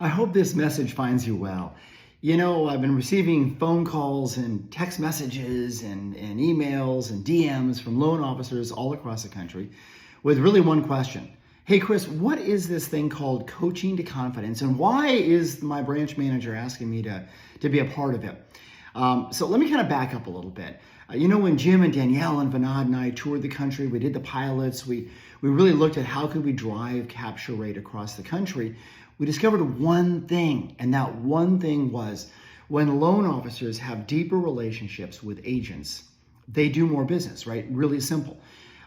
I hope this message finds you well. You know, I've been receiving phone calls and text messages and emails and DMs from loan officers all across the country with really one question. Hey, Chris, what is this thing called coaching to confidence, and why is my branch manager asking me to be a part of it? So let me kind of back up a little bit. When Jim and Danielle and Vinod and I toured the country, we did the pilots, we really looked at how could we drive capture rate across the country. We discovered one thing, and that one thing was when loan officers have deeper relationships with agents, they do more business, right? Really simple.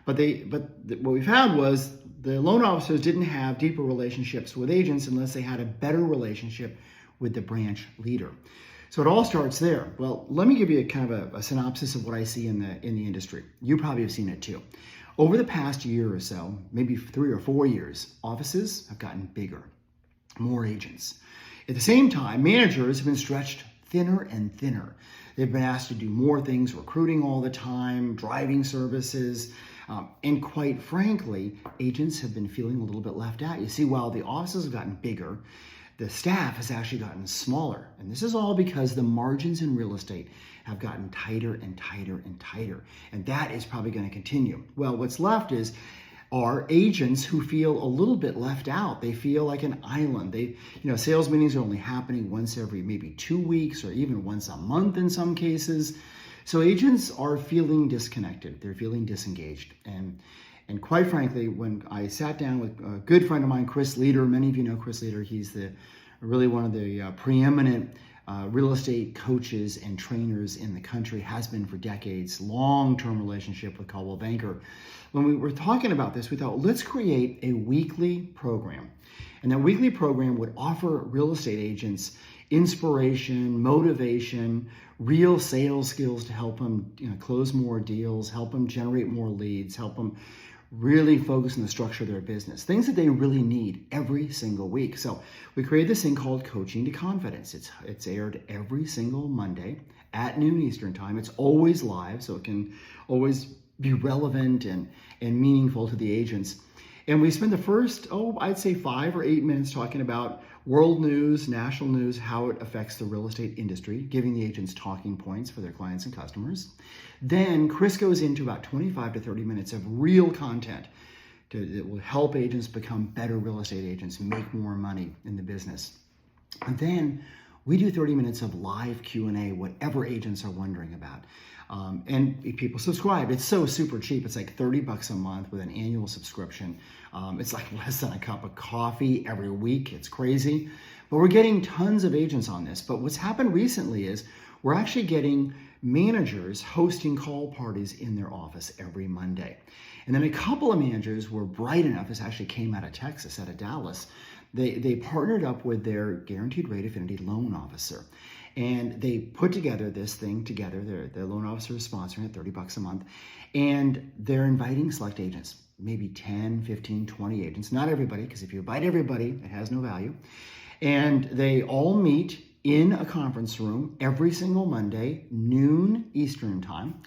But what we found was the loan officers didn't have deeper relationships with agents unless they had a better relationship with the branch leader. So it all starts there. Well, let me give you a kind of a synopsis of what I see in the industry. You probably have seen it too. Over the past year or so, maybe 3 or 4 years, offices have gotten bigger, more agents. At the same time, managers have been stretched thinner and thinner. They've been asked to do more things, recruiting all the time, driving services, and quite frankly, agents have been feeling a little bit left out. You see, while the offices have gotten bigger, the staff has actually gotten smaller. And this is all because the margins in real estate have gotten tighter and tighter and tighter. And that is probably going to continue. Well, what's left are agents who feel a little bit left out. They feel like an island. Sales meetings are only happening once every maybe 2 weeks or even once a month in some cases. So agents are feeling disconnected. They're feeling disengaged. And quite frankly, when I sat down with a good friend of mine, Chris Leader, many of you know Chris Leader, he's really one of the preeminent real estate coaches and trainers in the country, has been for decades, long-term relationship with Coldwell Banker. When we were talking about this, we thought, let's create a weekly program. And that weekly program would offer real estate agents inspiration, motivation, real sales skills to help them close more deals, help them generate more leads, help them really focus on the structure of their business, things that they really need every single week. So we created this thing called Coaching to Confidence. It's aired every single Monday at noon Eastern time. It's always live, so it can always be relevant and meaningful to the agents. And we spend the first, I'd say 5 or 8 minutes talking about world news, national news, how it affects the real estate industry, giving the agents talking points for their clients and customers. Then Chris goes into about 25 to 30 minutes of real content that will help agents become better real estate agents, make more money in the business. And then we do 30 minutes of live Q&A, whatever agents are wondering about. And people subscribe. It's so super cheap. It's like $30 a month with an annual subscription. It's like less than a cup of coffee every week. It's crazy. But we're getting tons of agents on this. But what's happened recently is we're actually getting managers hosting call parties in their office every Monday. And then a couple of managers were bright enough, this actually came out of Texas, out of Dallas, they partnered up with their guaranteed rate affinity loan officer. And they put together this thing together. Their loan officer is sponsoring it, $30 a month. And they're inviting select agents, maybe 10, 15, 20 agents. Not everybody, because if you invite everybody, it has no value. And they all meet in a conference room every single Monday, noon Eastern time.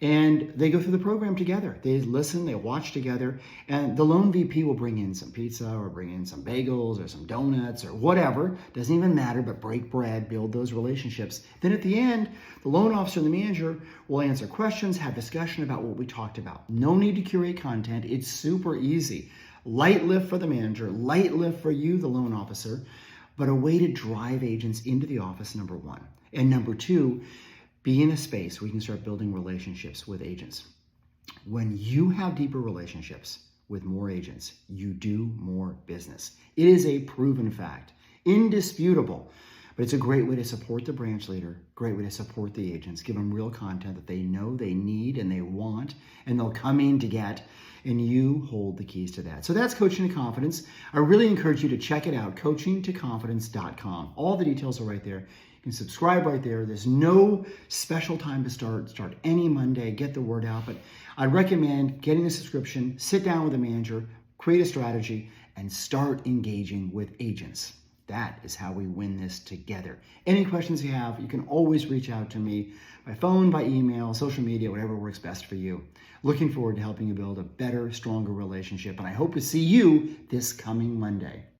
And they go through the program together. They listen, they watch together, and the loan VP will bring in some pizza or bring in some bagels or some donuts or whatever. Doesn't even matter, but break bread, build those relationships. Then at the end, the loan officer and the manager will answer questions, have discussion about what we talked about. No need to curate content. It's super easy. Light lift for the manager, light lift for you, the loan officer, but a way to drive agents into the office, number one. And number two, be in a space where you can start building relationships with agents. When you have deeper relationships with more agents, you do more business. It is a proven fact, indisputable, but it's a great way to support the branch leader, great way to support the agents, give them real content that they know they need and they want, and they'll come in to get, and you hold the keys to that. So that's Coaching to Confidence. I really encourage you to check it out, coachingtoconfidence.com. All the details are right there. You can subscribe right there. There's no special time to start any Monday, get the word out. But I'd recommend getting a subscription, sit down with a manager, create a strategy, and start engaging with agents. That is how we win this together. Any questions you have, you can always reach out to me by phone, by email, social media, whatever works best for you. Looking forward to helping you build a better, stronger relationship. And I hope to see you this coming Monday.